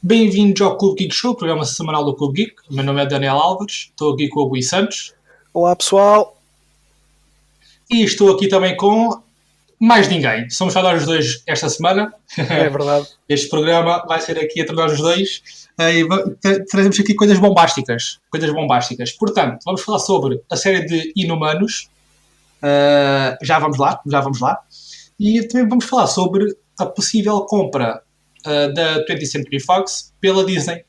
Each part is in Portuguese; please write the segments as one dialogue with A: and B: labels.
A: Bem-vindos ao Clube Geek Show, programa semanal do Clube Geek. O meu nome é Daniel Álvares, estou aqui com o Rui Santos
B: Olá pessoal.
A: e estou aqui também com mais ninguém. Somos só nós os dois esta semana.
B: É verdade.
A: Este programa vai ser aqui entre nós os dois e trazemos aqui coisas bombásticas. Portanto, vamos falar sobre a série de Inumanos. Já vamos lá. E também vamos falar sobre a possível compra da 20th Century Fox pela Disney,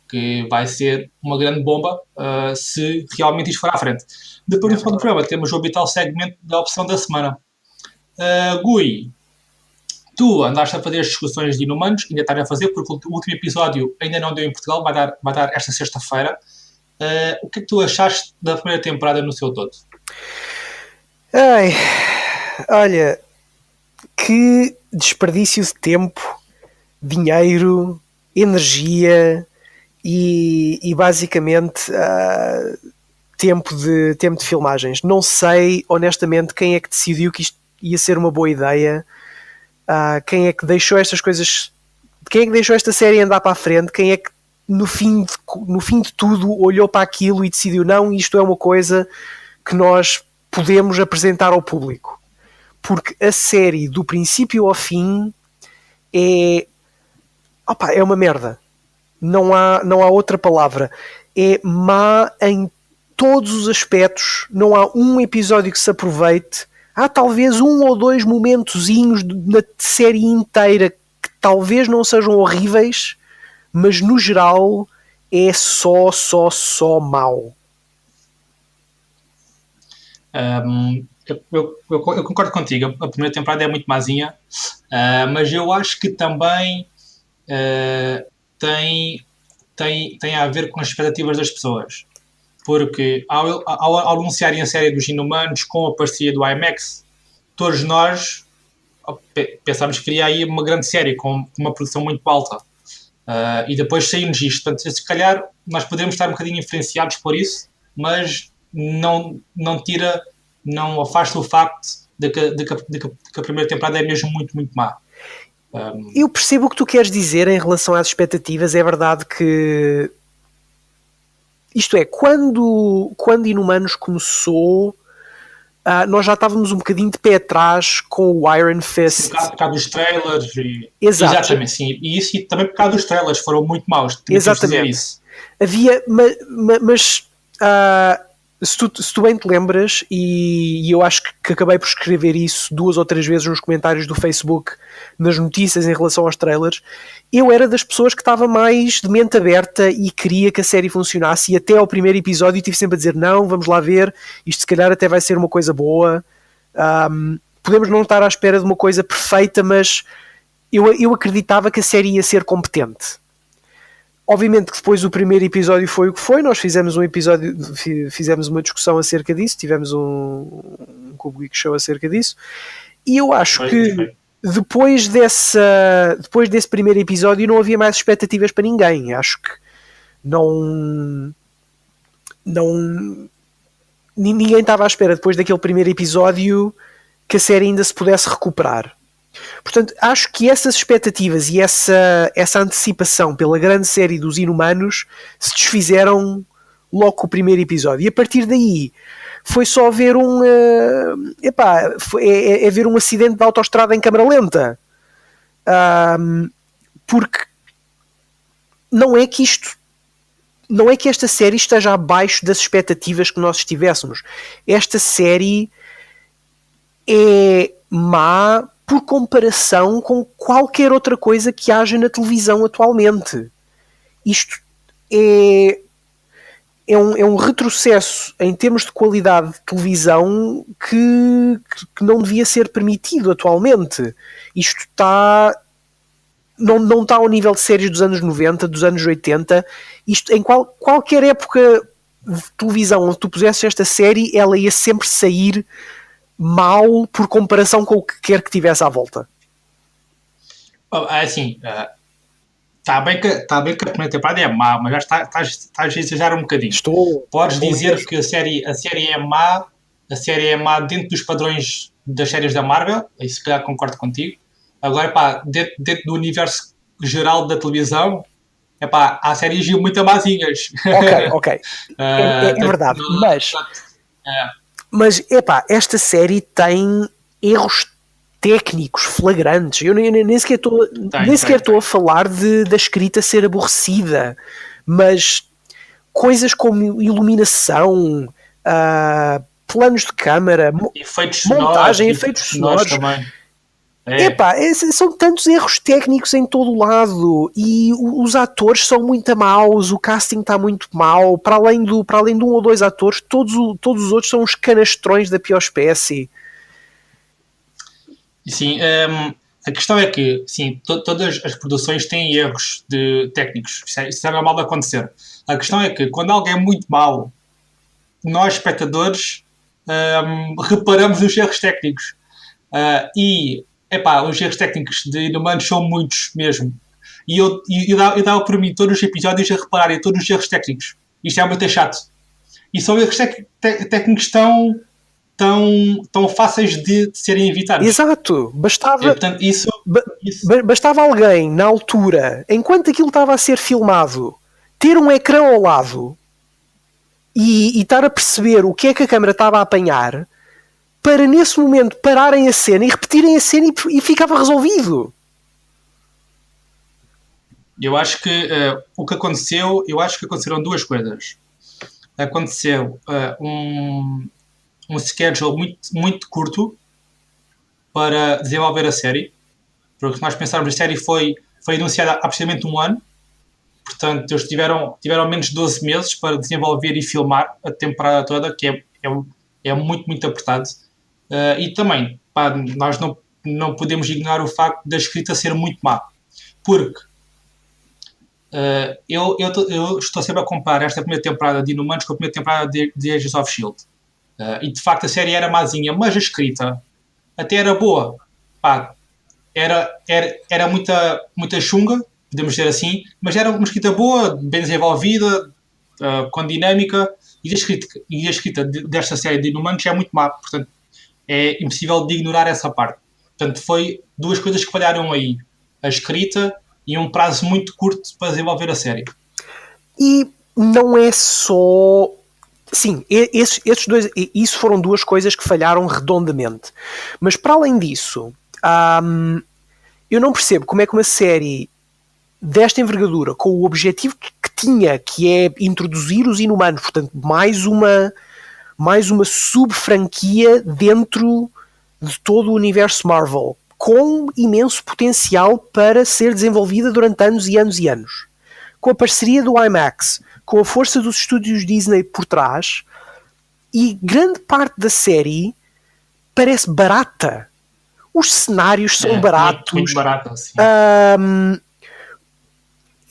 A: que vai ser uma grande bomba se realmente isto for à frente. Depois, no final do programa, temos o habitual segmento da opção da semana. Gui, tu andaste a fazer as discussões de Inumanos, ainda estás a fazer, porque o último episódio ainda não deu em Portugal, vai dar esta sexta-feira. O que é que tu achaste da primeira temporada no seu todo?
B: Ai, olha, que desperdício de tempo, dinheiro, energia e basicamente tempo de filmagens. Não sei, honestamente, quem é que decidiu que isto ia ser uma boa ideia, quem é que deixou estas coisas, quem é que deixou esta série andar para a frente, quem é que no fim de tudo olhou para aquilo e decidiu, não, isto é uma coisa que nós podemos apresentar ao público. Porque a série, do princípio ao fim, é uma merda. Não há outra palavra. É má em todos os aspectos. Não há um episódio que se aproveite. Há talvez um ou dois momentozinhos na série inteira que talvez não sejam horríveis, mas no geral é só mau.
A: Eu concordo contigo, a primeira temporada é muito mazinha, mas eu acho que também tem a ver com as expectativas das pessoas, porque ao anunciarem a série dos Inumanos com a parceria do IMAX, todos nós pensámos que queria aí uma grande série com uma produção muito alta, e depois saímos isto. Portanto, se calhar nós podemos estar um bocadinho influenciados por isso, mas não afasta o facto de que a primeira temporada é mesmo muito, muito má.
B: Eu percebo o que tu queres dizer em relação às expectativas. É verdade que isto é, quando Inumanos começou, nós já estávamos um bocadinho de pé atrás com o Iron Fist.
A: Por causa dos trailers.
B: Exatamente,
A: sim. E isso e também por causa dos trailers, foram muito maus.
B: Exatamente.
A: Isso.
B: Havia, mas se tu bem te lembras, e eu acho que acabei por escrever isso 2 ou 3 vezes nos comentários do Facebook, nas notícias em relação aos trailers, eu era das pessoas que estava mais de mente aberta e queria que a série funcionasse, e até ao primeiro episódio tive sempre a dizer, não, vamos lá ver, isto se calhar até vai ser uma coisa boa, podemos não estar à espera de uma coisa perfeita, mas eu acreditava que a série ia ser competente. Obviamente que depois o primeiro episódio foi o que foi, nós fizemos fizemos uma discussão acerca disso, tivemos um Clube Geek Show acerca disso, e eu acho que depois desse primeiro episódio não havia mais expectativas para ninguém. Acho que ninguém estava à espera depois daquele primeiro episódio que a série ainda se pudesse recuperar. Portanto, acho que essas expectativas e essa antecipação pela grande série dos Inumanos se desfizeram logo com o primeiro episódio. E a partir daí foi só ver ver um acidente de autoestrada em câmara lenta. Porque não é que esta série esteja abaixo das expectativas que nós estivéssemos. Esta série é má por comparação com qualquer outra coisa que haja na televisão atualmente. Isto é um retrocesso em termos de qualidade de televisão que não devia ser permitido atualmente. Isto não está ao nível de séries dos anos 90, dos anos 80. Isto, em qualquer época de televisão onde tu pusesses esta série, ela ia sempre sair mal por comparação com o que quer que tivesse à volta.
A: Assim, está bem que a primeira temporada é má, mas já estás a exagerar um bocadinho. Podes dizer que a série é má dentro dos padrões das séries da Marvel, aí se calhar concordo contigo. Agora, dentro do universo geral da televisão, epá, há séries muito amazinhas.
B: Ok. É verdade. Mas, epá, esta série tem erros técnicos flagrantes. Eu nem sequer estou a falar da escrita ser aborrecida, mas coisas como iluminação, planos de câmara, montagem, efeitos sonoros
A: também.
B: Epá, são tantos erros técnicos em todo o lado e os atores são muito maus, o casting está muito mau, para além de um ou dois atores, todos os outros são uns canastrões da pior espécie.
A: Sim, a questão é que sim, todas as produções têm erros técnicos, isso é normal de acontecer. A questão é que quando alguém é muito mau, nós espectadores reparamos nos erros técnicos. Epá, os erros técnicos de Inumanos são muitos mesmo. E eu dava por mim todos os episódios a reparar em todos os erros técnicos. Isto é muito chato. E são erros técnicos tão fáceis de serem evitados.
B: Exato. Bastava,
A: portanto,
B: bastava alguém, na altura, enquanto aquilo estava a ser filmado, ter um ecrã ao lado e estar a perceber o que é que a câmera estava a apanhar, para nesse momento pararem a cena e repetirem a cena e ficava resolvido.
A: Eu acho que o que aconteceu, eu acho que aconteceram duas coisas. Aconteceu um schedule muito, muito curto para desenvolver a série, porque se nós pensarmos, a série foi anunciada há precisamente um ano, portanto eles tiveram menos de 12 meses para desenvolver e filmar a temporada toda, que é muito, muito apertado. E também, pá, nós não podemos ignorar o facto da escrita ser muito má, porque eu estou sempre a comparar esta primeira temporada de Inumanos com a primeira temporada de Agents of S.H.I.E.L.D. E de facto a série era mazinha, mas a escrita até era boa. Pá, era muita chunga, podemos dizer assim, mas era uma escrita boa, bem desenvolvida, com dinâmica, e a escrita desta série de Inumanos é muito má, portanto é impossível de ignorar essa parte. Portanto, foi duas coisas que falharam aí. A escrita e um prazo muito curto para desenvolver a série.
B: E não é só... Sim, esses dois... Isso foram duas coisas que falharam redondamente. Mas para além disso, eu não percebo como é que uma série desta envergadura, com o objetivo que tinha, que é introduzir os Inumanos, portanto, mais uma sub-franquia dentro de todo o universo Marvel, com imenso potencial para ser desenvolvida durante anos e anos e anos. Com a parceria do IMAX, com a força dos estúdios Disney por trás, e grande parte da série parece barata. Os cenários são baratos.
A: Muito barata, sim.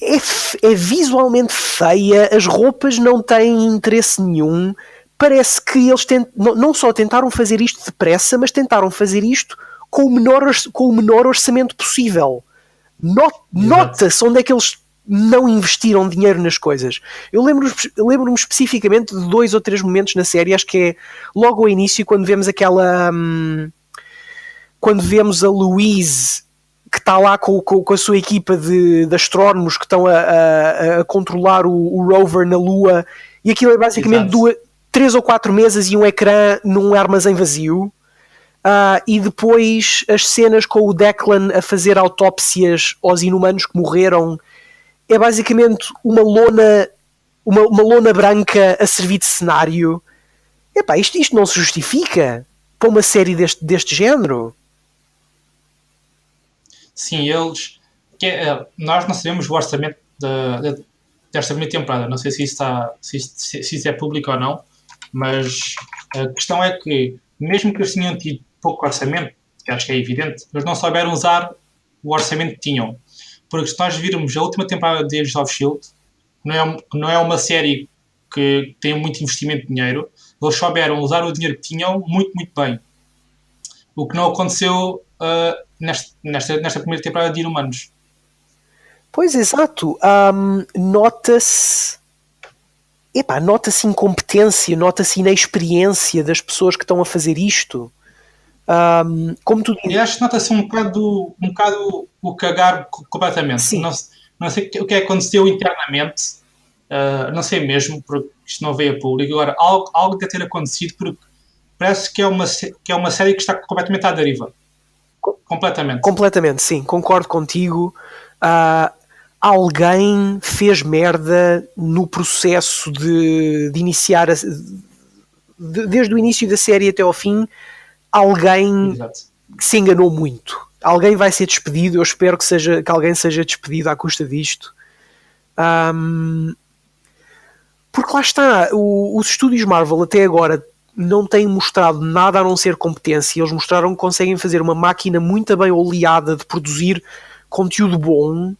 B: É visualmente feia, as roupas não têm interesse nenhum. Parece que eles não só tentaram fazer isto depressa, mas tentaram fazer isto com o menor orçamento possível. Nota-se onde é que eles não investiram dinheiro nas coisas. Eu lembro-me especificamente de 2 ou 3 momentos na série, acho que é logo ao início, quando vemos quando vemos a Louise, que está lá com a sua equipa de astrónomos que estão a controlar o rover na Lua, e aquilo é basicamente 3 ou 4 mesas e um ecrã num armazém vazio. E depois as cenas com o Declan a fazer autópsias aos Inumanos que morreram, é basicamente uma lona branca a servir de cenário. Epá, isto não se justifica para uma série deste género.
A: Sim, nós não sabemos o orçamento desta primeira temporada. Não sei se isso é público ou não, mas a questão é que, mesmo que eles tenham tido pouco orçamento, que acho que é evidente, eles não souberam usar o orçamento que tinham. Porque se nós virmos a última temporada de Agents of S.H.I.E.L.D., não é uma série que tem muito investimento de dinheiro, eles souberam usar o dinheiro que tinham muito, muito bem. O que não aconteceu nesta primeira temporada de Inumanos.
B: Pois, exato. Nota-se incompetência, nota-se inexperiência das pessoas que estão a fazer isto. Como tu dizes.
A: Eu acho que nota-se um bocado o cagar completamente. Não sei o que aconteceu internamente, não sei mesmo, porque isto não veio a público. Agora, algo deve ter acontecido, porque parece que é uma série que está completamente à deriva. Completamente.
B: Completamente, sim, concordo contigo. Alguém fez merda no processo de iniciar desde o início da série até ao fim. Alguém
A: Exato.
B: se enganou muito. Alguém vai ser despedido. Eu espero que alguém seja despedido à custa disto. Porque lá está, os estúdios Marvel até agora não têm mostrado nada a não ser competência. Eles mostraram que conseguem fazer uma máquina muito bem oleada de produzir conteúdo bom,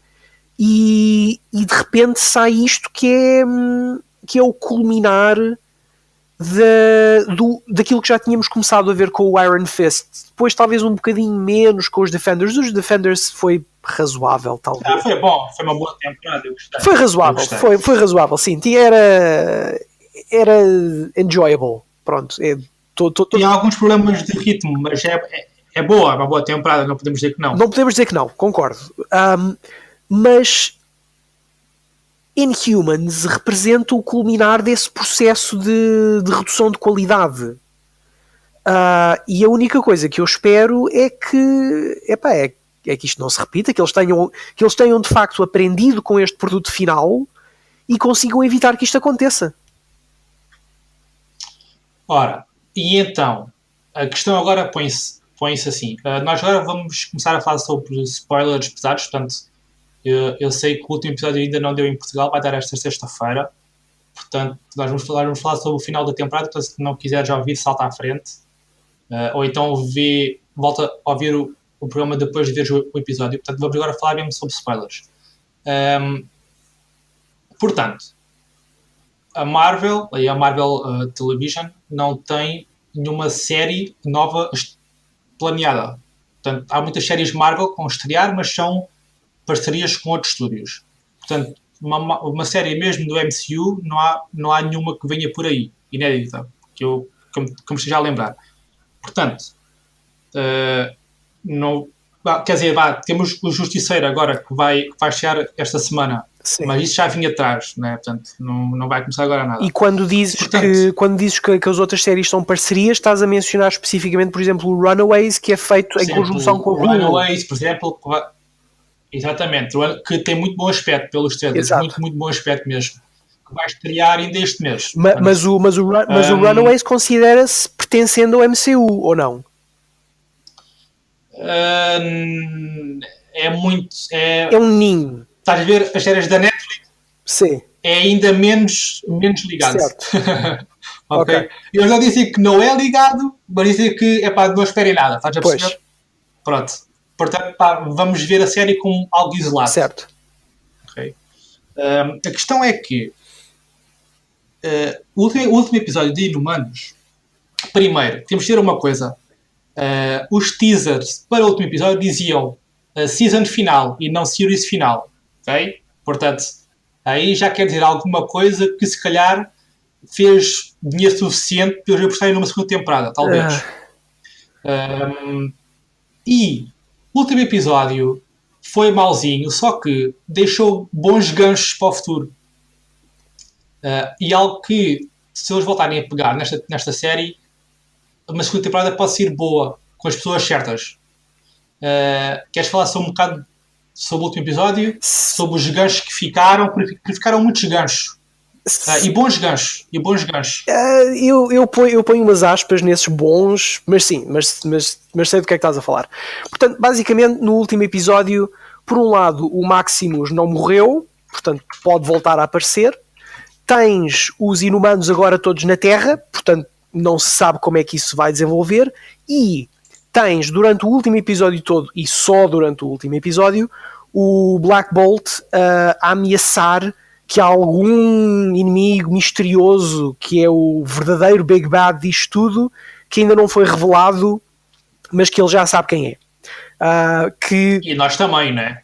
B: e de repente sai isto que é o culminar daquilo que já tínhamos começado a ver com o Iron Fist. Depois talvez um bocadinho menos com os Defenders. Os Defenders foi razoável, talvez.
A: Foi bom, foi uma boa temporada, eu gostei.
B: Foi razoável, foi razoável, sim. Era enjoyable. Pronto.
A: Tinha alguns problemas de ritmo, mas é boa, é uma boa temporada, não podemos dizer que não.
B: Não podemos dizer que não, concordo. Mas Inhumans representa o culminar desse processo de redução de qualidade. E a única coisa que eu espero é que isto não se repita, que eles tenham de facto aprendido com este produto final e consigam evitar que isto aconteça.
A: Ora, e então, a questão agora põe-se assim. Nós agora vamos começar a falar sobre spoilers pesados, portanto, eu sei que o último episódio ainda não deu em Portugal, vai dar esta sexta-feira, portanto, nós vamos falar sobre o final da temporada, portanto, se não quiser já ouvir, salta à frente, ou então volta a ouvir o programa depois de ver o episódio. Portanto, vamos agora falar mesmo sobre spoilers. Portanto, a Marvel Television não tem nenhuma série nova planeada. Portanto, há muitas séries Marvel que vão estrear, mas são parcerias com outros estúdios. Portanto, uma série mesmo do MCU, não há nenhuma que venha por aí, inédita, que me esteja a lembrar. Portanto, quer dizer, temos o Justiceiro agora que vai chegar esta semana. Sim. Mas isso já vinha atrás, né? Portanto, não vai começar agora nada.
B: E quando dizes que as outras séries são parcerias, estás a mencionar especificamente, por exemplo, o Runaways, que é feito em conjunção com o
A: Runaways, por exemplo, exatamente, que tem muito bom aspecto pelos trailers, muito bom aspecto mesmo, que vai estrear ainda este mês.
B: Mas o Runaways considera-se pertencendo ao MCU, ou não?
A: É
B: um ninho.
A: Estás a ver as séries da Netflix?
B: Sim.
A: É ainda menos ligado.
B: Certo.
A: Okay. Eu já disse que não é ligado, mas disse que não esperem nada. Estás a perceber?
B: Pois.
A: Pronto. Portanto, vamos ver a série como algo isolado.
B: Certo.
A: Okay. A questão é que o último episódio de Inumanos, primeiro, temos de ter uma coisa. Os teasers para o último episódio diziam season final e não series final. Okay? Portanto, aí já quer dizer alguma coisa que se calhar fez dinheiro suficiente para eles apostarem numa segunda temporada, talvez. E o último episódio foi mauzinho, só que deixou bons ganchos para o futuro. E algo que, se eles voltarem a pegar nesta série, uma segunda temporada pode ser boa, com as pessoas certas. Queres falar um bocado sobre o último episódio? Sobre os ganchos que ficaram, porque ficaram muitos ganchos. E bons ganchos.
B: Eu ponho umas aspas nesses bons, mas sim, mas sei do que é que estás a falar. Portanto, basicamente, no último episódio, por um lado, o Maximus não morreu, portanto, pode voltar a aparecer. Tens os Inumanos agora todos na Terra, portanto, não se sabe como é que isso vai desenvolver. E tens, durante o último episódio todo, e só durante o último episódio, o Black Bolt a ameaçar que há algum inimigo misterioso que é o verdadeiro Big Bad disto tudo, que ainda não foi revelado, mas que ele já sabe quem é.
A: E nós também, não é?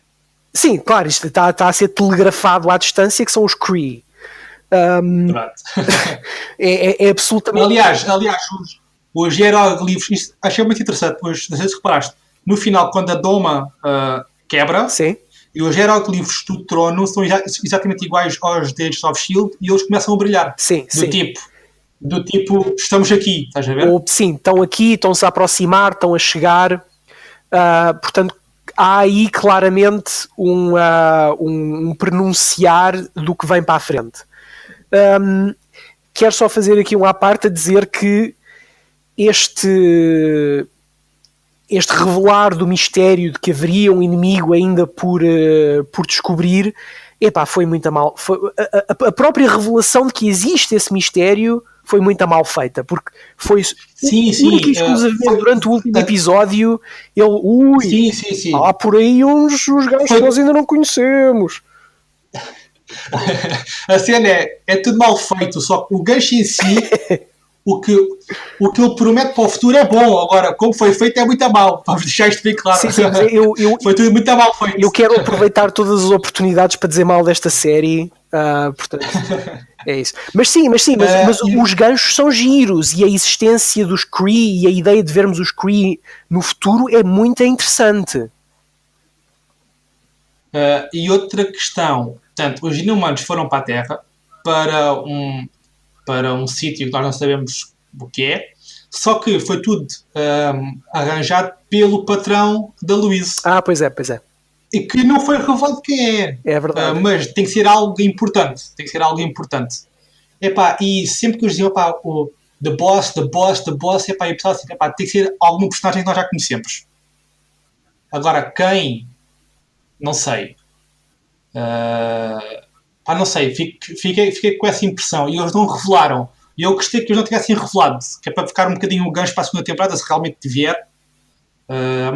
B: Sim, claro, isto está a ser telegrafado à distância, que são os Kree. É absolutamente...
A: Aliás, os hieróglifos, achei muito interessante, pois, não sei se reparaste, no final, quando a doma quebra,
B: sim,
A: E os hieróglifos do trono são exatamente iguais aos de Agents of S.H.I.E.L.D. e eles começam a brilhar.
B: Sim, sim.
A: Do tipo, estamos aqui, estás a ver?
B: Ou, sim, estão aqui, estão-se a aproximar, estão a chegar. Portanto, há aí claramente um pronunciar do que vem para a frente. Quero só fazer aqui uma à parte a dizer que este revelar do mistério de que haveria um inimigo ainda por descobrir, foi muito mal. A própria revelação de que existe esse mistério foi muito mal feita, porque foi única e exclusivamente durante o último episódio ele, há por aí uns gajos que nós ainda não conhecemos.
A: A cena é tudo mal feito, só que o gancho em si o que ele promete para o futuro é bom, agora como foi feito é muito mal, vamos deixar isto bem claro.
B: Sim,
A: foi tudo muito mal feito.
B: Eu quero aproveitar todas as oportunidades para dizer mal desta série, portanto é isso. Mas os ganchos são giros e a existência dos Kree e a ideia de vermos os Kree no futuro é muito interessante.
A: E outra questão, portanto, os inumanos foram para a Terra para um sítio que nós não sabemos o que é, só que foi tudo arranjado pelo patrão da Louise.
B: Pois é.
A: E que não foi revelado quem é.
B: É verdade.
A: Mas tem que ser algo importante. E sempre que eu dizia, o The Boss, eu pensava assim, tem que ser algum personagem que nós já conhecemos. Agora, quem? Não sei. Não sei. Fiquei com essa impressão. E eles não revelaram. E eu gostei que eles não tivessem revelado. Que é para ficar um bocadinho o gancho para a segunda temporada, se realmente vier.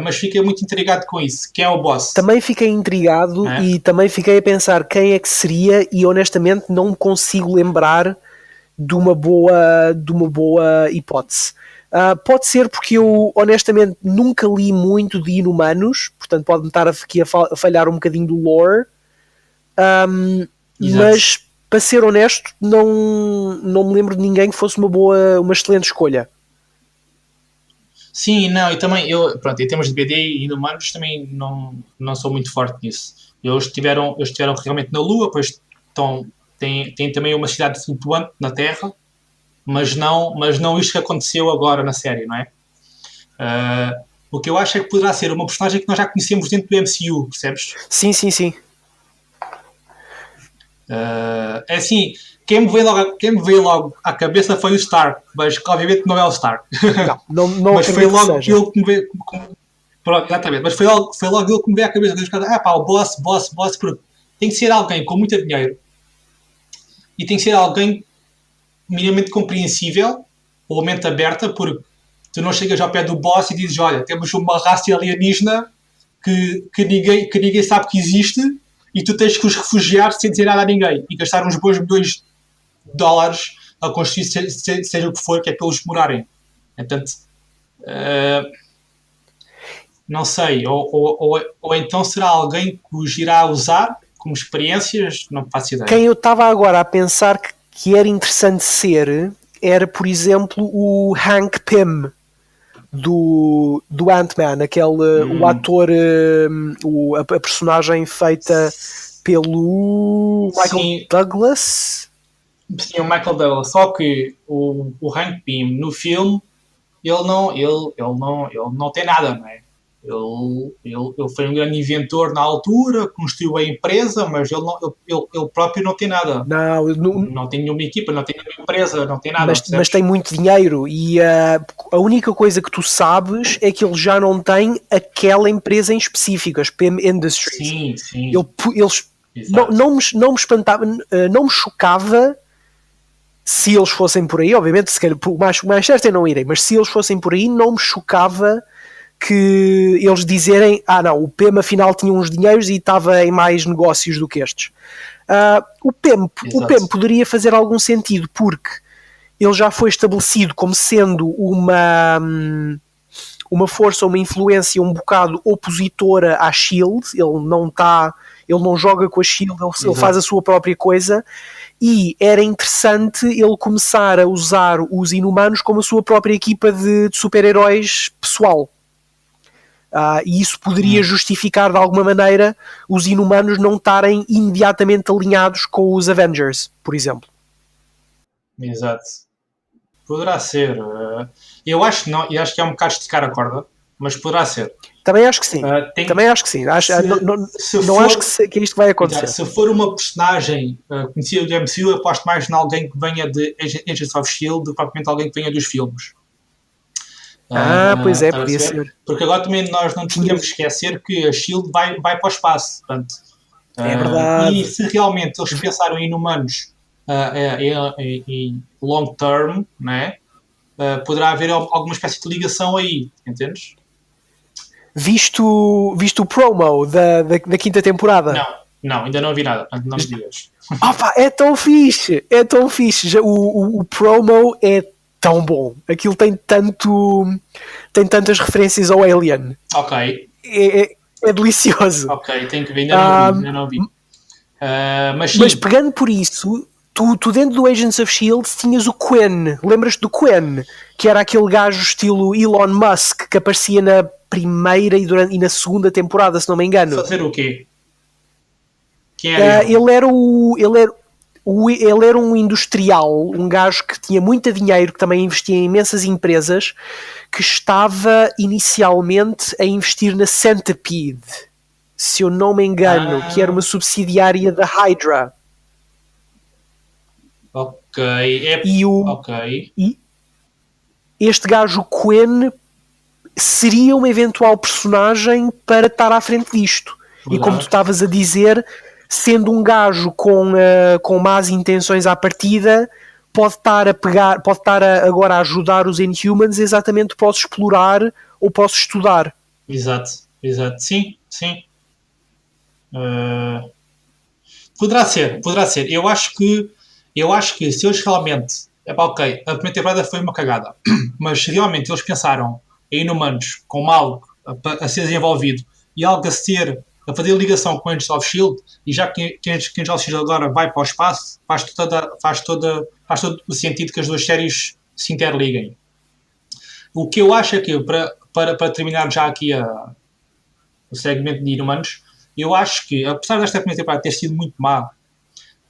A: Mas fiquei muito intrigado com isso. Quem é o boss?
B: Também fiquei intrigado e também fiquei a pensar quem é que seria, e honestamente não me consigo lembrar de uma boa hipótese. Pode ser porque eu honestamente nunca li muito de Inumanos, portanto pode-me estar aqui a falhar um bocadinho do lore, mas para ser honesto não me lembro de ninguém que fosse uma excelente escolha.
A: Sim, não, e também em termos de BD e Inumanos também não sou muito forte nisso. Eles estiveram realmente na Lua, pois tem também uma cidade flutuante na Terra, mas não isto que aconteceu agora na série, não é? O que eu acho é que poderá ser uma personagem que nós já conhecemos dentro do MCU, percebes?
B: Sim.
A: É assim, quem me veio logo à cabeça foi o Stark, mas obviamente não é o Stark.
B: Não
A: mas foi logo aquilo que me veio. Pronto, exatamente, mas foi logo ele que me veio à cabeça. O boss, porque tem que ser alguém com muito dinheiro e tem que ser alguém minimamente compreensível ou mente aberta, porque tu não chegas ao pé do boss e dizes: olha, temos uma raça alienígena que ninguém sabe que existe e tu tens que os refugiar sem dizer nada a ninguém e gastar uns bons $milhões a construir seja o que for, que é para eles morarem. Portanto, não sei, ou então será alguém que os irá usar como experiências, não faço ideia.
B: Quem eu estava agora a pensar que era interessante ser era, por exemplo, o Hank Pym do Ant-Man, o ator, a personagem feita pelo Michael Douglas.
A: Sim, o Michael Douglas, só que o Hank Pym no filme ele não tem nada, não é? Ele foi um grande inventor na altura, construiu a empresa, mas ele próprio não tem nada. Não tem nenhuma equipa, não tem nenhuma empresa, não tem nada.
B: Mas tem muito dinheiro e a única coisa que tu sabes é que ele já não tem aquela empresa em específico, as PM Industries.
A: Sim.
B: Não me espantava, não me chocava se eles fossem por aí, obviamente, se calhar, mais certo é não irem, mas se eles fossem por aí, não me chocava que eles dizerem, não, o PEM afinal tinha uns dinheiros e estava em mais negócios do que estes. O PEM poderia fazer algum sentido, porque ele já foi estabelecido como sendo uma força, uma influência um bocado opositora à SHIELD. Ele não joga com a SHIELD, ele faz a sua própria coisa, e era interessante ele começar a usar os Inumanos como a sua própria equipa de super-heróis pessoal. E isso poderia justificar de alguma maneira os Inumanos não estarem imediatamente alinhados com os Avengers, por exemplo.
A: Exato. Poderá ser. Eu acho que não, e acho que é um bocado esticar a corda, mas poderá ser.
B: Também acho que sim. Também acho que sim. Não acho que isto vai acontecer.
A: Se for uma personagem conhecida do MCU, eu aposto mais em alguém que venha de Agents of S.H.I.E.L.D. do que propriamente alguém que venha dos filmes.
B: Pois é, podia ser.
A: Porque agora também nós não podemos esquecer que a S.H.I.E.L.D. vai para o espaço. Portanto,
B: é verdade.
A: E se realmente eles pensaram em Inumanos em long term, né? Poderá haver alguma espécie de ligação aí, entendes?
B: Visto o promo da quinta temporada?
A: Não, ainda não vi nada, portanto não me digas.
B: É tão fixe! O promo é tão bom. Aquilo tem tantas referências ao Alien.
A: Ok.
B: É delicioso.
A: Ok, tenho que ver, ainda não vi.
B: Mas pegando por isso, tu dentro do Agents of S.H.I.E.L.D. tinhas o Quen. Lembras-te do Quen? Que era aquele gajo estilo Elon Musk que aparecia na primeira e na segunda temporada, se não me engano.
A: Fazer o quê? Quem era ele?
B: Ele era um industrial, um gajo que tinha muito dinheiro, que também investia em imensas empresas, que estava inicialmente a investir na Centipede, se eu não me engano, que era uma subsidiária da Hydra.
A: Ok.
B: E este gajo Quen seria uma eventual personagem para estar à frente disto. Verdade. E como tu estavas a dizer, sendo um gajo com más intenções à partida, pode estar agora a ajudar os Inhumans, exatamente posso explorar ou posso estudar.
A: Exato. Sim. Poderá ser. Eu acho que se eles realmente... ok, a primeira temporada foi uma cagada, mas se realmente eles pensaram em Inumanos como algo a ser desenvolvido e algo a fazer ligação com Agents of S.H.I.E.L.D. e já que Agents of S.H.I.E.L.D. agora vai para o espaço, faz todo o sentido que as duas séries se interliguem. O que eu acho é que, para terminar já aqui o segmento de Inumanos, eu acho que, apesar desta primeira temporada ter sido muito má,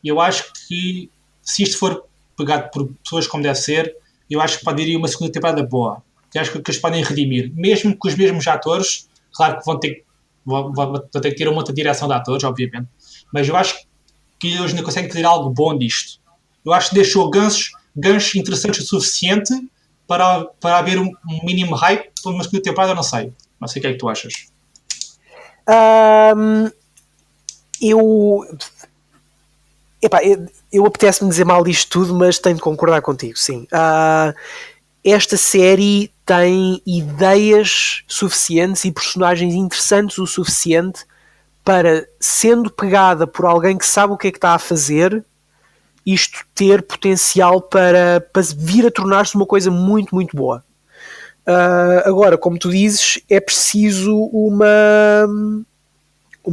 A: eu acho que se isto for pegado por pessoas como deve ser, eu acho que pode ir uma segunda temporada boa. Eu acho que eles podem redimir, mesmo com os mesmos atores. Claro que vão ter que ter uma outra direção de atores, obviamente, mas eu acho que eles ainda conseguem fazer algo bom disto. Eu acho que deixou ganchos interessantes o suficiente para haver um mínimo hype para uma segunda temporada. Não sei o que é que tu achas.
B: Eu apetece-me dizer mal disto tudo, mas tenho de concordar contigo, sim. Esta série tem ideias suficientes e personagens interessantes o suficiente para, sendo pegada por alguém que sabe o que é que está a fazer, isto ter potencial para vir a tornar-se uma coisa muito, muito boa. Agora, como tu dizes, é preciso uma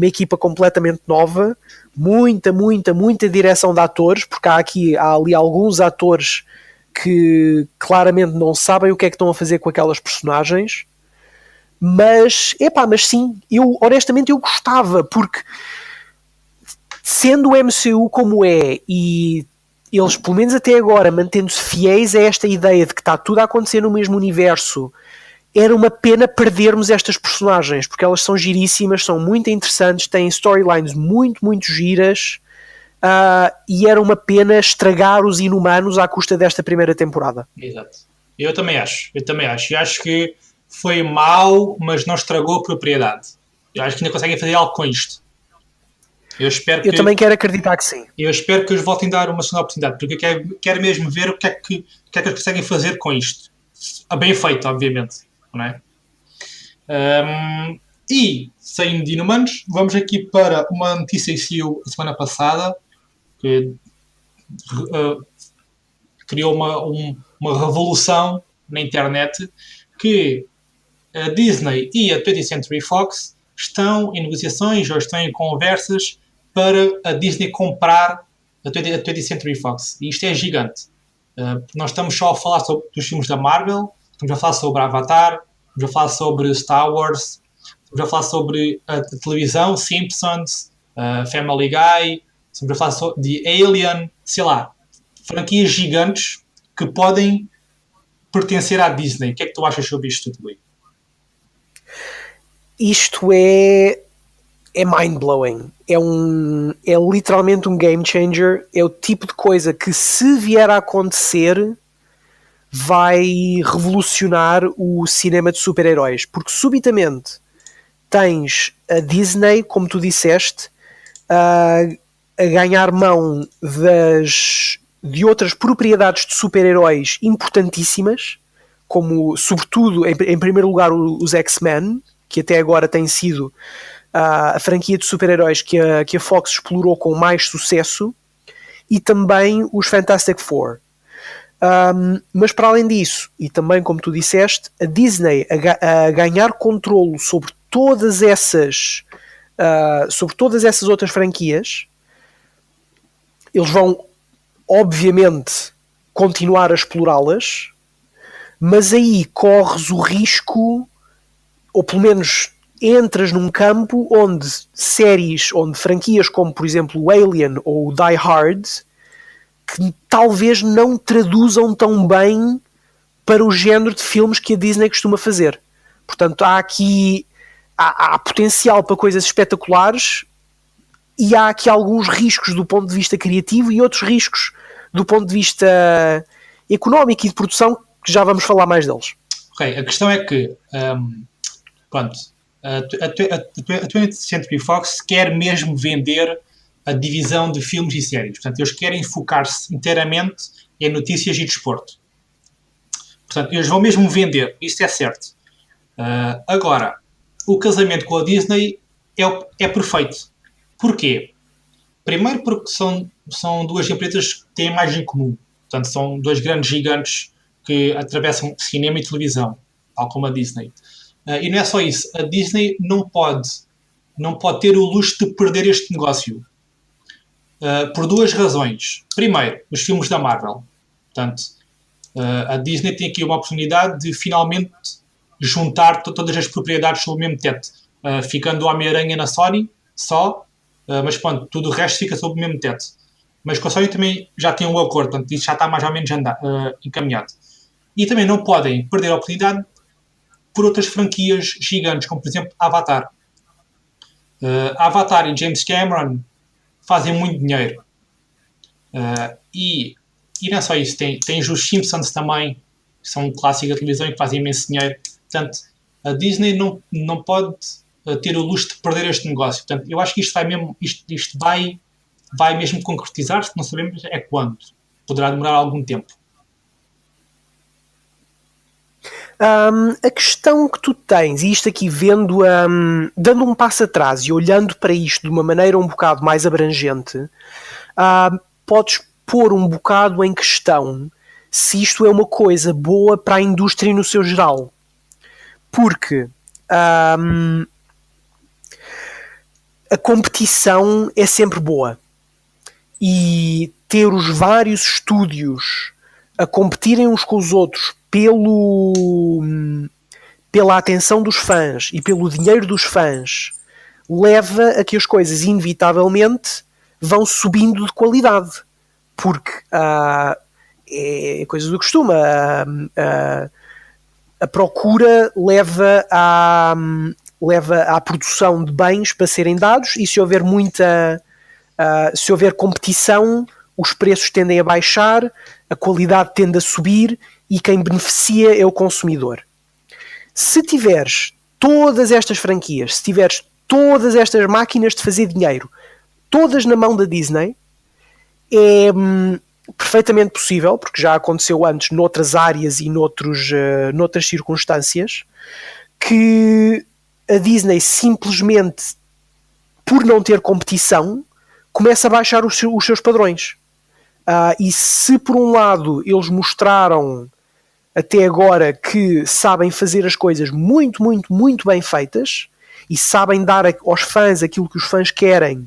B: equipa completamente nova, muita direção de atores, porque há ali alguns atores que claramente não sabem o que é que estão a fazer com aquelas personagens, mas sim, honestamente eu gostava, porque sendo o MCU como é, e eles pelo menos até agora mantendo-se fiéis a esta ideia de que está tudo a acontecer no mesmo universo, era uma pena perdermos estas personagens, porque elas são giríssimas, são muito interessantes, têm storylines muito, muito giras, e era uma pena estragar os Inumanos à custa desta primeira temporada.
A: Exato. Eu também acho. E acho que foi mau, mas não estragou a propriedade. Eu acho que ainda conseguem fazer algo com isto. Eu
B: também quero acreditar que sim.
A: Eu espero que eles voltem a dar uma segunda oportunidade, porque eu quero mesmo ver o que é que eles conseguem fazer com isto. Bem feito, obviamente. Não é? E, saindo de Inumanos, vamos aqui para uma notícia que saiu a semana passada, que criou uma revolução na internet, que a Disney e a 20th Century Fox estão em negociações ou estão em conversas para a Disney comprar a 20th Century Fox. E isto é gigante. Nós estamos só a falar dos filmes da Marvel, estamos a falar sobre Avatar, estamos a falar sobre Star Wars, estamos a falar sobre a televisão, Simpsons, Family Guy, estamos a falar de Alien, sei lá, franquias gigantes que podem pertencer à Disney. O que é que tu achas sobre isto tudo aí?
B: Isto é mind-blowing. É literalmente um game changer. É o tipo de coisa que, se vier a acontecer, vai revolucionar o cinema de super-heróis. Porque subitamente tens a Disney, como tu disseste, a ganhar mão de outras propriedades de super-heróis importantíssimas, como, sobretudo, em primeiro lugar, os X-Men, que até agora tem sido a franquia de super-heróis que a Fox explorou com mais sucesso, e também os Fantastic Four. Mas para além disso, e também como tu disseste, a Disney a ganhar controlo sobre todas essas outras franquias, eles vão obviamente continuar a explorá-las, mas aí corres o risco, ou pelo menos entras num campo onde franquias como, por exemplo, o Alien ou o Die Hard, que talvez não traduzam tão bem para o género de filmes que a Disney costuma fazer. Portanto, há potencial para coisas espetaculares, e há aqui alguns riscos do ponto de vista criativo e outros riscos do ponto de vista económico e de produção, que já vamos falar mais deles.
A: Ok, a questão é que pronto, a 20th Century Fox quer mesmo vender a divisão de filmes e séries. Portanto, eles querem focar-se inteiramente em notícias e desporto. Portanto, eles vão mesmo vender, isso é certo. Agora, o casamento com a Disney é perfeito. Porquê? Primeiro porque são duas empresas que têm mais em comum. Portanto, são dois grandes gigantes que atravessam cinema e televisão, tal como a Disney. E não é só isso. A Disney não pode ter o luxo de perder este negócio. Por duas razões. Primeiro, os filmes da Marvel. Portanto, a Disney tem aqui uma oportunidade de finalmente juntar todas as propriedades sob o mesmo teto. Ficando o Homem-Aranha na Sony, só. Mas pronto, tudo o resto fica sob o mesmo teto. Mas com a Sony também já tem um acordo, portanto, isso já está mais ou menos encaminhado. E também não podem perder a oportunidade por outras franquias gigantes, como por exemplo Avatar. Avatar e James Cameron fazem muito dinheiro. E não é só isso, tens os Simpsons também, que são um clássico da televisão e que fazem imenso dinheiro. Portanto, a Disney não pode ter o luxo de perder este negócio. Portanto, eu acho que isto vai mesmo concretizar-se, não sabemos é quando. Poderá demorar algum tempo.
B: A questão que tu tens, e isto aqui vendo, dando um passo atrás e olhando para isto de uma maneira um bocado mais abrangente, podes pôr um bocado em questão se isto é uma coisa boa para a indústria no seu geral. Porque a competição é sempre boa, e ter os vários estúdios a competirem uns com os outros pela atenção dos fãs e pelo dinheiro dos fãs leva a que as coisas inevitavelmente vão subindo de qualidade, porque é coisa do costume, a procura leva à produção de bens para serem dados, e se houver se houver competição, os preços tendem a baixar, a qualidade tende a subir, e quem beneficia é o consumidor. Se tiveres todas estas franquias, se tiveres todas estas máquinas de fazer dinheiro, todas na mão da Disney, é perfeitamente possível, porque já aconteceu antes noutras áreas e noutras circunstâncias, que a Disney simplesmente, por não ter competição, começa a baixar os seus padrões. E se por um lado eles mostraram até agora que sabem fazer as coisas muito, muito, muito bem feitas, e sabem dar aos fãs aquilo que os fãs querem,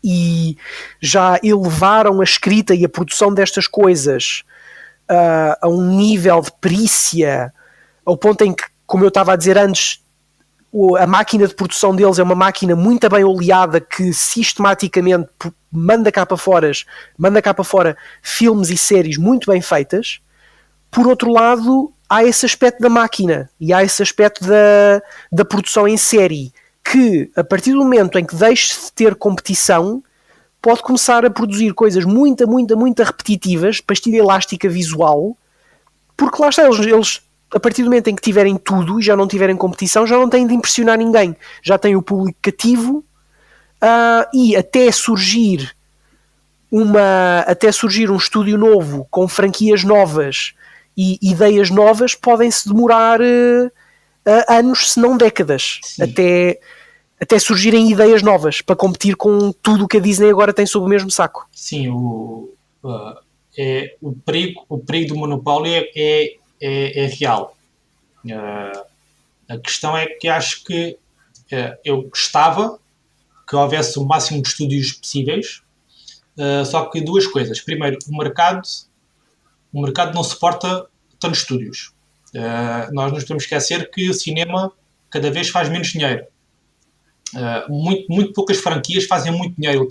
B: e já elevaram a escrita e a produção destas coisas a um nível de perícia, ao ponto em que, como eu estava a dizer antes, a máquina de produção deles é uma máquina muito bem oleada que sistematicamente manda cá para fora filmes e séries muito bem feitas. Por outro lado, há esse aspecto da máquina e há esse aspecto da produção em série, que a partir do momento em que deixe de ter competição, pode começar a produzir coisas muito repetitivas, pastilha elástica visual, porque lá está, eles a partir do momento em que tiverem tudo e já não tiverem competição, já não têm de impressionar ninguém, já têm o público cativo, e até surgir um estúdio novo com franquias novas e ideias novas, podem-se demorar anos, se não décadas, até surgirem ideias novas para competir com tudo o que a Disney agora tem sob o mesmo saco.
A: Sim, o perigo do monopólio é real. A questão é que acho que eu gostava que houvesse o máximo de estúdios possíveis, só que duas coisas. Primeiro, o mercado não suporta tantos estúdios. Nós nos podemos esquecer que o cinema cada vez faz menos dinheiro. Muito poucas franquias fazem muito dinheiro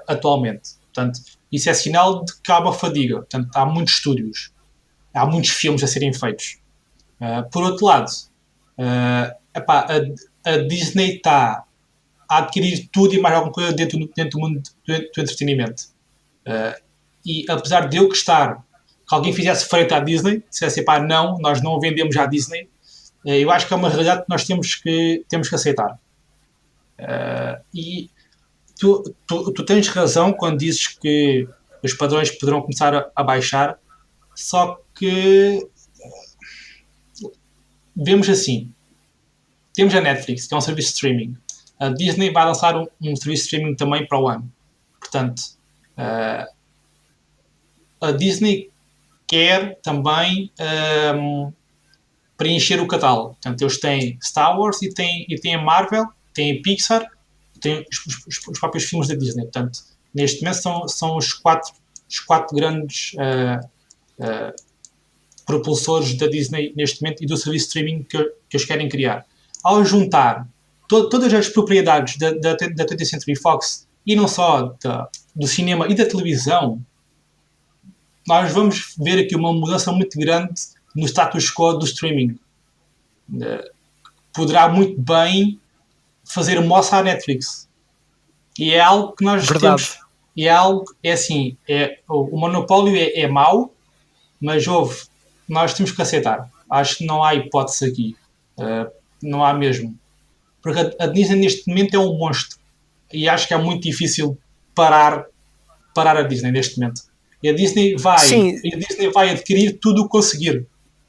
A: atualmente. Portanto, isso é sinal de que há uma fadiga. Portanto, há muitos estúdios, há muitos filmes a serem feitos. Por outro lado, a Disney está a adquirir tudo e mais alguma coisa dentro do mundo do entretenimento. E apesar de eu gostar que alguém fizesse frente à Disney, dissesse, não, nós não vendemos à Disney, eu acho que é uma realidade que nós temos que aceitar. E tu tens razão quando dizes que os padrões poderão começar a baixar, só que vemos assim, temos a Netflix, que é um serviço de streaming, a Disney vai lançar um serviço de streaming também para o ano, portanto a Disney quer também preencher o catálogo. Portanto, eles têm Star Wars e têm a Marvel, têm a Pixar, têm os próprios filmes da Disney. Portanto, neste momento são os quatro grandes propulsores da Disney neste momento e do serviço de streaming que eles querem criar. Ao juntar todas as propriedades da 20th Century Fox e não só do cinema e da televisão, nós vamos ver aqui uma mudança muito grande no status quo do streaming. Poderá muito bem fazer moça à Netflix. E é algo que nós temos. E é assim, o monopólio é mau, mas nós temos que aceitar. Acho que não há hipótese aqui. Não há mesmo. Porque a Disney neste momento é um monstro. E acho que é muito difícil parar a Disney neste momento. E a Disney vai adquirir tudo o que conseguir.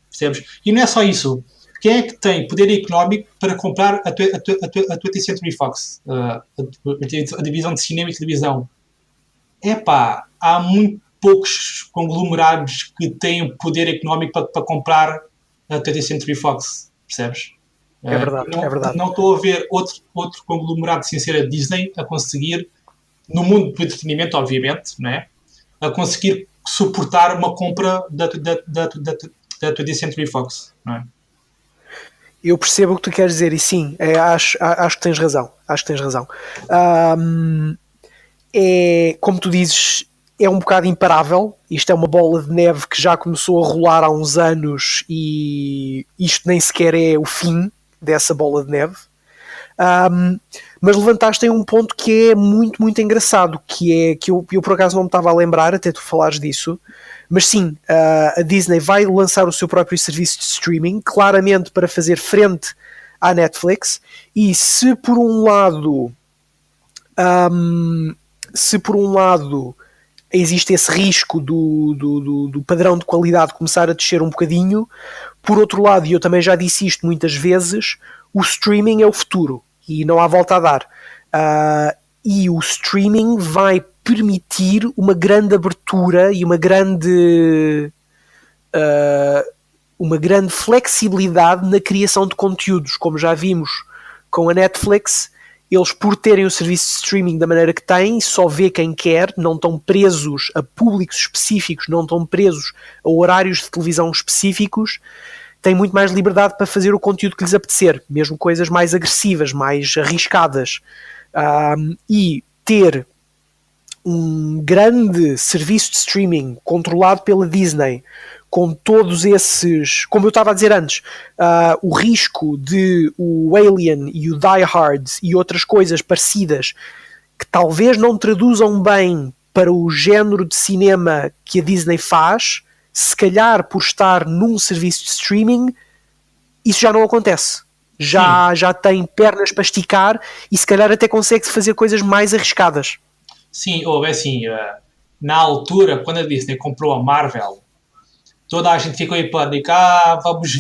A: Percebes? E não é só isso. Quem é que tem poder económico para comprar a 20th Century Fox? A divisão de cinema e televisão. Há muito poucos conglomerados que têm poder económico para comprar a 20th Century Fox. Percebes?
B: É verdade.
A: Não estou a ver outro conglomerado sem ser a Disney a conseguir, no mundo do entretenimento, obviamente, não é? A conseguir suportar uma compra da 20th Century Fox, não é?
B: Eu percebo o que tu queres dizer e sim, acho que tens razão. Como tu dizes, é um bocado imparável. Isto é uma bola de neve que já começou a rolar há uns anos e isto nem sequer é o fim dessa bola de neve. Mas levantaste aí um ponto que é muito, muito engraçado, que eu por acaso não me estava a lembrar até tu falares disso, mas sim, a Disney vai lançar o seu próprio serviço de streaming, claramente para fazer frente à Netflix, e se por um lado existe esse risco do padrão de qualidade começar a descer um bocadinho, por outro lado, e eu também já disse isto muitas vezes, o streaming é o futuro e não há volta a dar. E o streaming vai permitir uma grande abertura e uma grande flexibilidade na criação de conteúdos, como já vimos com a Netflix. Eles, por terem o serviço de streaming da maneira que têm, só vê quem quer, não estão presos a públicos específicos, não estão presos a horários de televisão específicos, têm muito mais liberdade para fazer o conteúdo que lhes apetecer, mesmo coisas mais agressivas, mais arriscadas. E ter um grande serviço de streaming controlado pela Disney, com todos esses, como eu estava a dizer antes, o risco de o Alien e o Die Hard e outras coisas parecidas que talvez não traduzam bem para o género de cinema que a Disney faz, se calhar por estar num serviço de streaming, isso já não acontece. Já tem pernas para esticar e se calhar até consegue fazer coisas mais arriscadas.
A: Sim, houve assim, na altura, quando a Disney comprou a Marvel, toda a gente ficou em pânico. Vamos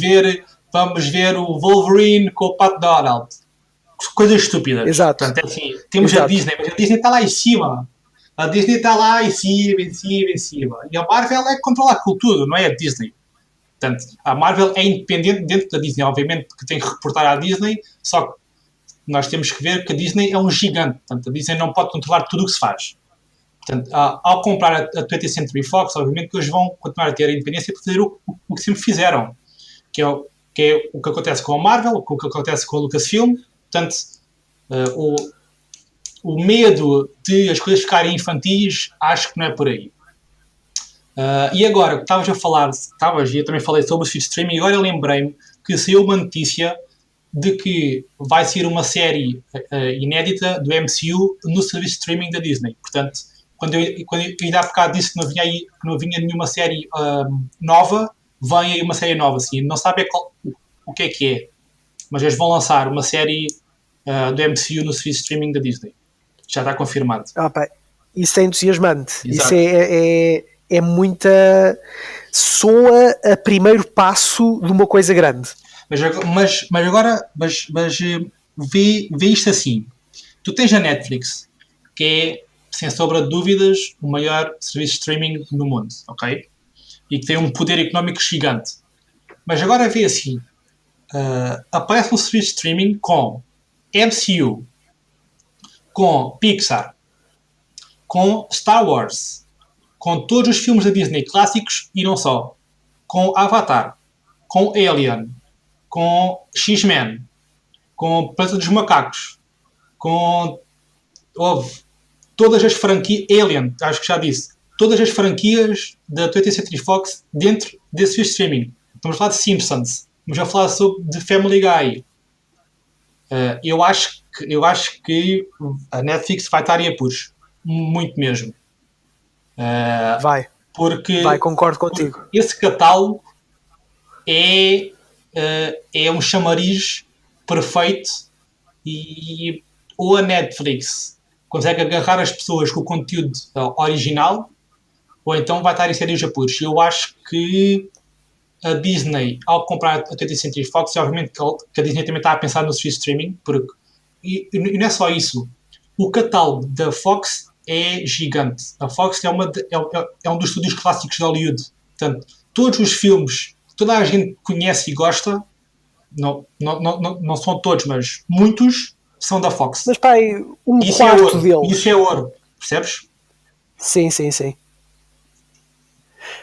A: ver o Wolverine com o Pat Donald. Coisas estúpidas.
B: Exato.
A: Portanto, assim, temos a Disney, mas a Disney está lá em cima. A Disney está lá em cima, em cima, em cima. E a Marvel é que controla aquilo tudo, não é a Disney. Portanto, a Marvel é independente dentro da Disney. Obviamente que tem que reportar à Disney, só que nós temos que ver que a Disney é um gigante. Portanto, a Disney não pode controlar tudo o que se faz. Portanto, ao comprar a 20th Century Fox, obviamente que eles vão continuar a ter a independência para fazer o que sempre fizeram. Que é o que acontece com a Marvel, o que acontece com a Lucasfilm. Portanto, o medo de as coisas ficarem infantis, acho que não é por aí. E agora, estavas a falar, e eu também falei sobre o Switch Streaming, e agora eu lembrei-me que saiu uma notícia de que vai ser uma série inédita do MCU no serviço de streaming da Disney. Portanto, quando eu ainda há bocado disse que não vinha nenhuma série nova, vem aí uma série nova, assim, não sabe o que é, mas eles vão lançar uma série do MCU no serviço de streaming da Disney. Já está confirmado.
B: Isso é entusiasmante.
A: Exato.
B: Isso é muita... soa a primeiro passo de uma coisa grande.
A: Mas agora vê isto assim. Tu tens a Netflix, que é, sem sombra de dúvidas, o maior serviço de streaming no mundo, ok? E que tem um poder económico gigante. Mas agora vê assim, aparece um serviço de streaming com MCU, com Pixar, com Star Wars, com todos os filmes da Disney clássicos e não só, com Avatar, com Alien, com X-Men, com Planeta dos Macacos, com todas as franquias, Alien, acho que já disse, todas as franquias da 20th Century Fox dentro desse streaming. Estamos a falar de Simpsons, estamos a falar de Family Guy. Eu acho que a Netflix vai estar em apuros, muito mesmo.
B: Vai, concordo contigo.
A: Esse catálogo é um chamariz perfeito e ou a Netflix consegue agarrar as pessoas com o conteúdo original ou então vai estar em sérios apuros. Eu acho que a Disney, ao comprar a 20th Century Fox, obviamente que a Disney também está a pensar no serviço de streaming, e não é só isso. O catálogo da Fox é gigante. A Fox é um dos estúdios clássicos de Hollywood. Portanto, todos os filmes que toda a gente conhece e gosta, não são todos, mas muitos, são da Fox.
B: Mas pai, quarto deles.
A: Isso é ouro, percebes?
B: Sim.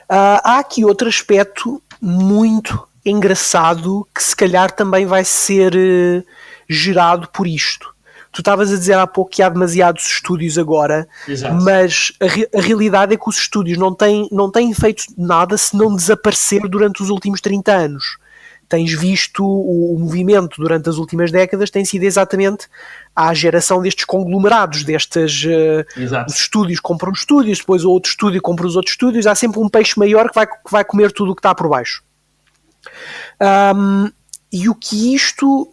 B: Há aqui outro aspecto muito engraçado que se calhar também vai ser gerado por isto. Tu estavas a dizer há pouco que há demasiados estúdios agora.
A: Exato.
B: Mas a realidade é que os estúdios não têm feito nada se não desaparecer durante os últimos 30 anos. Tens visto o movimento durante as últimas décadas tem sido exatamente a geração destes conglomerados, os estúdios compram os estúdios, depois o outro estúdio compra os outros estúdios, há sempre um peixe maior que vai comer tudo o que está por baixo. E o que isto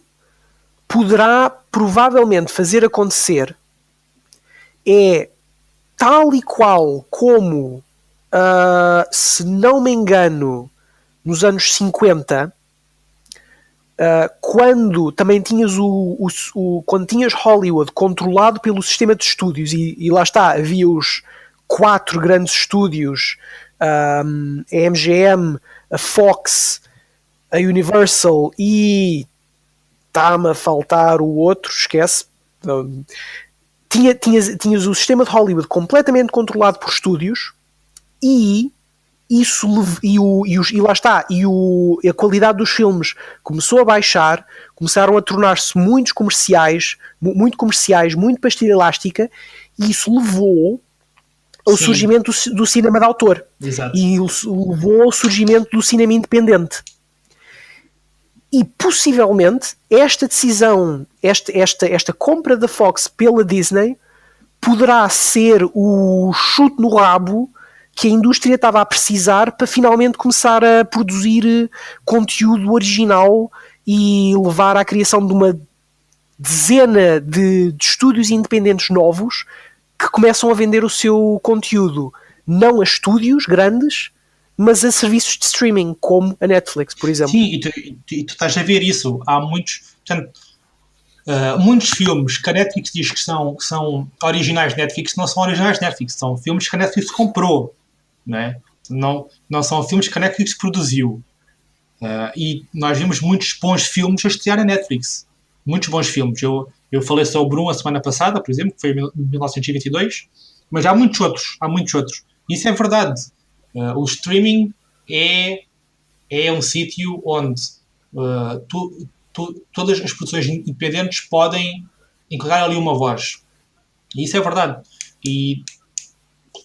B: poderá provavelmente fazer acontecer é tal e qual como, se não me engano, nos anos 50, quando também tinhas quando tinhas Hollywood controlado pelo sistema de estúdios e lá está, havia os 4 grandes estúdios, a MGM, a Fox, a Universal e está-me a faltar o outro, esquece. Tinhas o sistema de Hollywood completamente controlado por estúdios e e lá está, a qualidade dos filmes começou a baixar, começaram a tornar-se muito comerciais, muito pastilha elástica, e isso levou ao
A: Sim.
B: surgimento do cinema de autor.
A: Exato.
B: E levou ao surgimento do cinema independente. E possivelmente esta decisão, esta compra da Fox pela Disney poderá ser o chute no rabo que a indústria estava a precisar para finalmente começar a produzir conteúdo original e levar à criação de uma dezena de estúdios independentes novos que começam a vender o seu conteúdo não a estúdios grandes, mas a serviços de streaming, como a Netflix, por exemplo.
A: Sim, e tu estás a ver isso. Há muitos filmes que a Netflix diz que são originais de Netflix, não são originais de Netflix, são filmes que a Netflix comprou, né? Não são filmes que a Netflix produziu. E nós vimos muitos bons filmes a estrear na Netflix. Muitos bons filmes. Eu falei sobre um a semana passada, por exemplo, que foi em 1922, mas há muitos outros. Isso é verdade. O streaming é um sítio onde todas as produções independentes podem encontrar ali uma voz. E isso é verdade. E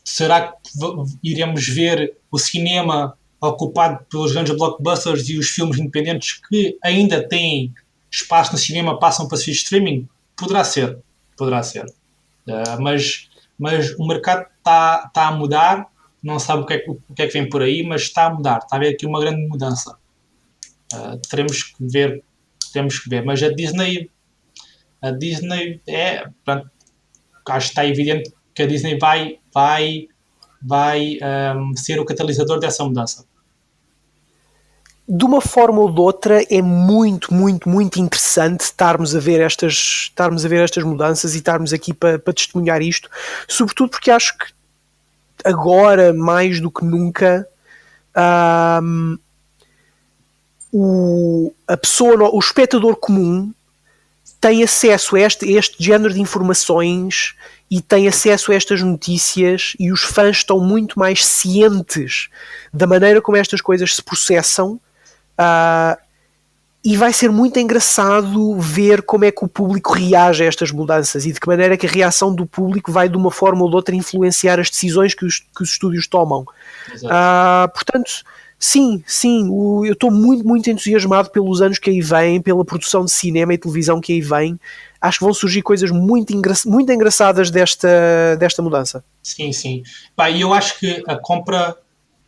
A: será que iremos ver o cinema ocupado pelos grandes blockbusters e os filmes independentes que ainda têm espaço no cinema passam para ser streaming? Poderá ser. Mas o mercado está a mudar, não sabe o que é que vem por aí, mas está a mudar, está a haver aqui uma grande mudança. Teremos que ver, mas a Disney pronto, acho que está evidente que a Disney vai ser o catalisador dessa mudança.
B: De uma forma ou de outra é muito, muito, muito interessante estarmos a ver estas mudanças e estarmos aqui para testemunhar isto, sobretudo porque acho que agora, mais do que nunca, o espectador comum tem acesso a este género de informações e tem acesso a estas notícias, e os fãs estão muito mais cientes da maneira como estas coisas se processam. E vai ser muito engraçado ver como é que o público reage a estas mudanças e de que maneira que a reação do público vai de uma forma ou de outra influenciar as decisões que os estúdios tomam. Portanto, sim, eu estou muito, muito entusiasmado pelos anos que aí vêm, pela produção de cinema e televisão que aí vem. Acho que vão surgir coisas muito engraçadas desta mudança.
A: Sim. E eu acho que a compra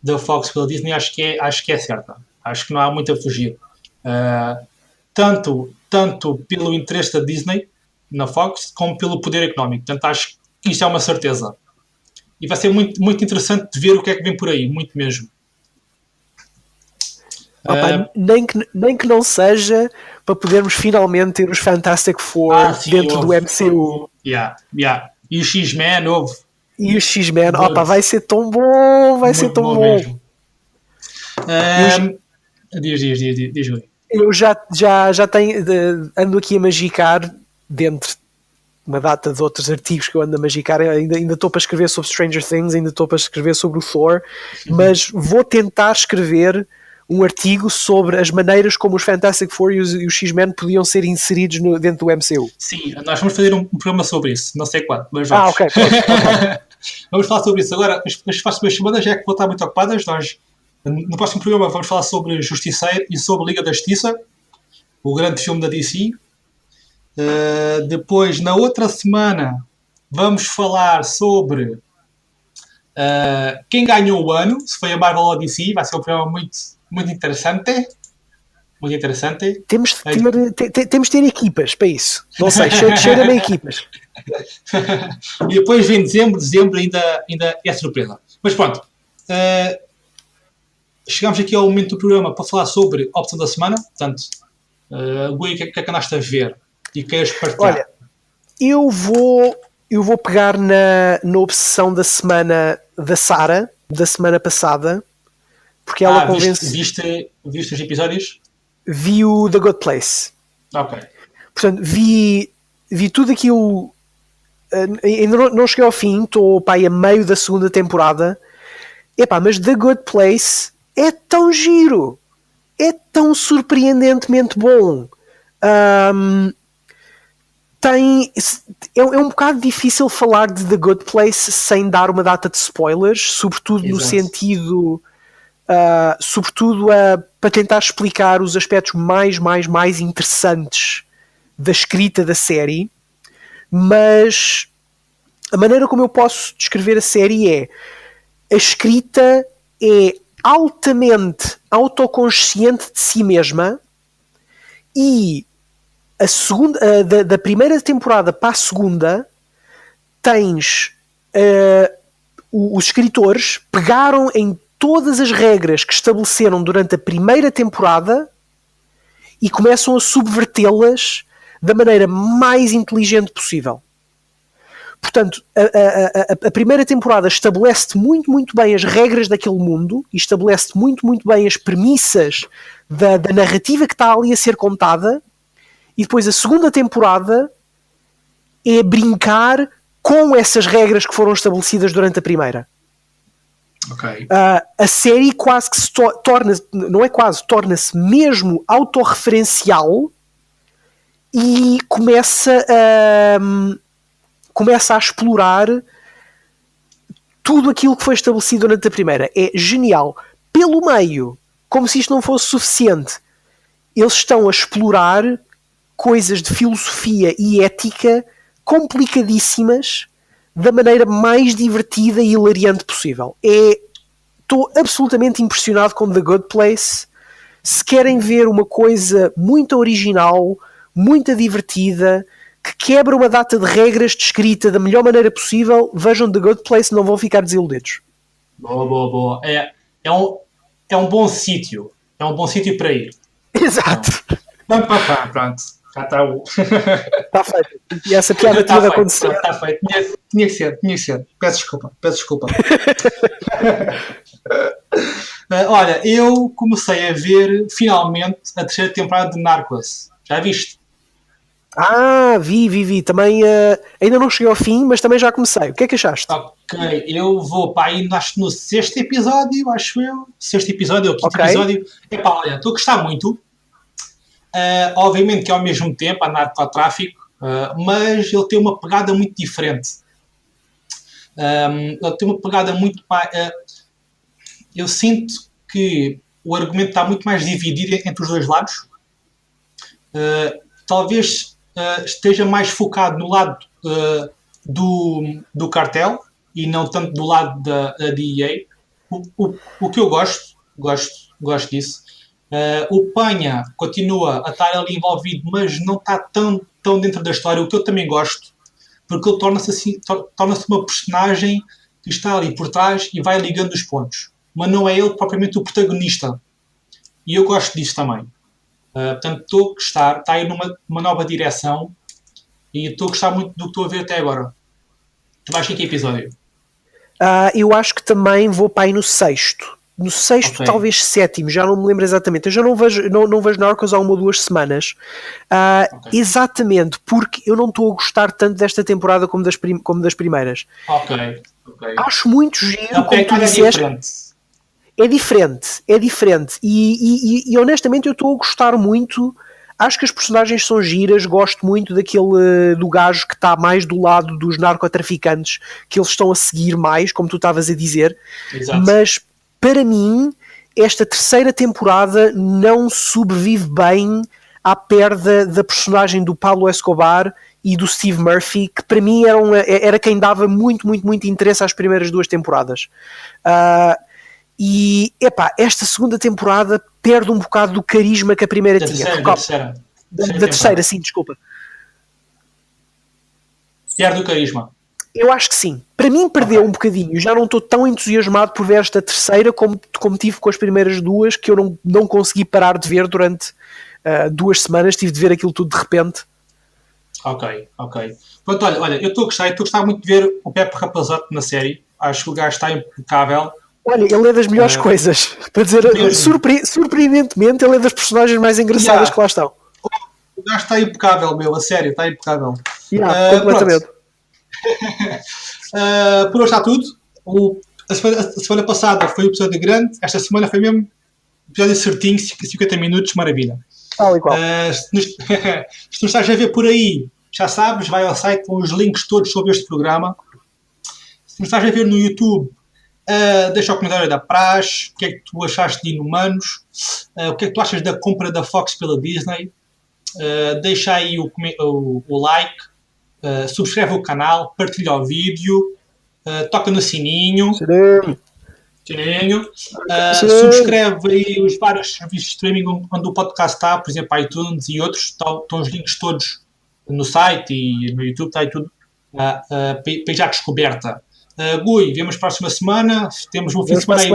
A: da Fox pela Disney acho que é certa. Acho que não há muito a fugir. Tanto pelo interesse da Disney na Fox, como pelo poder económico. Portanto, acho que isto é uma certeza. E vai ser muito, muito interessante de ver o que é que vem por aí. Muito mesmo.
B: Nem que não seja para podermos finalmente ter os Fantastic Four dentro do MCU.
A: Yeah. E o X-Men houve.
B: E o X-Men, vai ser tão bom,
A: mesmo. Diz.
B: Eu já tenho, ando aqui a magicar dentro de uma data de outros artigos que eu ando a magicar. Ainda estou para escrever sobre Stranger Things, ainda estou para escrever sobre o Thor, mas vou tentar escrever um artigo sobre as maneiras como os Fantastic Four e os X-Men podiam ser inseridos dentro do MCU.
A: Sim, nós vamos fazer um programa sobre isso, não sei quando, mas vamos.
B: Ok.
A: Vamos falar sobre isso. Agora, as próximas semanas já é que vão estar muito ocupadas. Nós, no próximo programa, vamos falar sobre Justiceiro e sobre Liga da Justiça, o grande filme da DC. Depois, na outra semana, vamos falar sobre quem ganhou o ano, se foi a Marvel ou a DC. Vai ser um programa muito, muito interessante. Muito interessante.
B: Temos de ter equipas para isso. Não sei, cheira-me equipas.
A: E depois vem dezembro ainda é surpresa. Mas pronto. Chegamos aqui ao momento do programa para falar sobre a opção da semana. Portanto, Gui, o que é que andaste a ver? E queres partilhar?
B: Olha, eu vou pegar na obsessão da semana da Sara, da semana passada, porque ela convence...
A: Viste os episódios?
B: Vi o The Good Place.
A: Ok.
B: Portanto, vi tudo aquilo. Ainda não cheguei ao fim, estou a meio da segunda temporada Epá, mas The Good Place é tão giro, é tão surpreendentemente bom. É um bocado difícil falar de The Good Place sem dar uma data de spoilers, sobretudo no sentido, para tentar explicar os aspectos mais interessantes da escrita da série. Mas a maneira como eu posso descrever a série é: a escrita é altamente autoconsciente de si mesma, e a segunda, da primeira temporada para a segunda, tens os escritores pegaram em todas as regras que estabeleceram durante a primeira temporada e começam a subvertê-las da maneira mais inteligente possível. Portanto, a primeira temporada estabelece muito bem as regras daquele mundo e estabelece muito bem as premissas da narrativa que está ali a ser contada, e depois a segunda temporada é brincar com essas regras que foram estabelecidas durante a primeira.
A: Okay.
B: A série quase que se torna-se mesmo autorreferencial e começa a explorar tudo aquilo que foi estabelecido durante a primeira. É genial. Pelo meio, como se isto não fosse suficiente, eles estão a explorar coisas de filosofia e ética complicadíssimas da maneira mais divertida e hilariante possível. Estou absolutamente impressionado com The Good Place. Se querem ver uma coisa muito original, muito divertida, que quebra uma data de regras de escrita da melhor maneira possível, vejam The Good Place, não vão ficar desiludidos.
A: Boa. É um bom sítio. É um bom sítio para ir.
B: Exato.
A: Pronto. Já está o...
B: Está feito. E essa piada toda aconteceu.
A: Está feito. Tinha que ser. Peço desculpa. Olha, eu comecei a ver finalmente a terceira temporada de Narcos. Já viste?
B: Vi. Também ainda não cheguei ao fim, mas também já comecei. O que é que achaste?
A: Ok, eu vou para aí, acho que no sexto episódio, acho eu. Sexto episódio ou quinto episódio. Epá, olha, estou a gostar muito. Obviamente que ao mesmo tempo há narcotráfico, mas ele tem uma pegada muito diferente. Ele tem uma pegada muito mais... eu sinto que o argumento está muito mais dividido entre os dois lados. Talvez esteja mais focado no lado do cartel e não tanto do lado da DEA. O que eu gosto disso. O Penha continua a estar ali envolvido, mas não está tão dentro da história, o que eu também gosto, porque ele torna-se uma personagem que está ali por trás e vai ligando os pontos, mas não é ele propriamente o protagonista, e eu gosto disso também. Portanto, estou a gostar, está aí numa nova direção e estou a gostar muito do que estou a ver até agora. Tu vais em que episódio?
B: Eu acho que também vou para aí no sexto. No sexto, okay. Talvez sétimo, já não me lembro exatamente. Eu já não vejo Narcos há 1 ou 2 semanas. Okay. Exatamente, porque eu não estou a gostar tanto desta temporada como das primeiras.
A: Ok.
B: Acho muito giro, como tu disseste. É diferente. E honestamente eu estou a gostar muito. Acho que as personagens são giras, gosto muito do gajo que está mais do lado dos narcotraficantes, que eles estão a seguir mais, como tu estavas a dizer.
A: Exato.
B: Mas para mim, esta terceira temporada não sobrevive bem à perda da personagem do Pablo Escobar e do Steve Murphy, que para mim era quem dava muito interesse às primeiras 2 temporadas. E, esta segunda temporada perde um bocado do carisma que a primeira tinha. Da terceira, sim, desculpa.
A: Perde o carisma.
B: Eu acho que sim. Para mim perdeu um bocadinho. Já não estou tão entusiasmado por ver esta terceira como tive com as primeiras 2, que eu não consegui parar de ver durante 2 semanas. Tive de ver aquilo tudo de repente.
A: Ok. Pronto, olha, eu estou a gostar muito de ver o Pepe Rapazote na série. Acho que o gajo está impecável.
B: Olha, ele é das melhores coisas. Para dizer, surpreendentemente, ele é das personagens mais engraçadas que lá estão.
A: O gajo está impecável, meu. A sério, está impecável.
B: Completamente.
A: Por hoje está tudo. a semana passada foi o episódio grande, esta semana foi mesmo episódio certinho, 50 minutos, maravilha.
B: Igual.
A: Se nos estás a ver por aí, já sabes, vai ao site com os links todos sobre este programa. Se nos estás a ver no YouTube, deixa o comentário da praxe, o que é que tu achaste de Inumanos, o que é que tu achas da compra da Fox pela Disney, deixa aí o like, subscreve o canal, partilha o vídeo, toca no sininho. Sininho. Subscreve aí os vários serviços de streaming onde o podcast está, por exemplo, iTunes e outros. Estão os links todos no site e no YouTube, está aí tudo para já descoberta. Gui, vemos próxima semana. Temos um fim de semana aí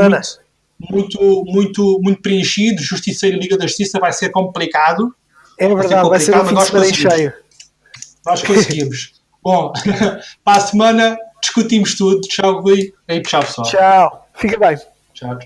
A: muito preenchido. Justiceiro e Liga da Justiça vai ser complicado.
B: É verdade, vai ser um fim de semana cheio.
A: Nós conseguimos. Bom, para a semana discutimos tudo. Tchau, Gui. E tchau, pessoal.
B: Tchau. Fica bem.
A: Tchau.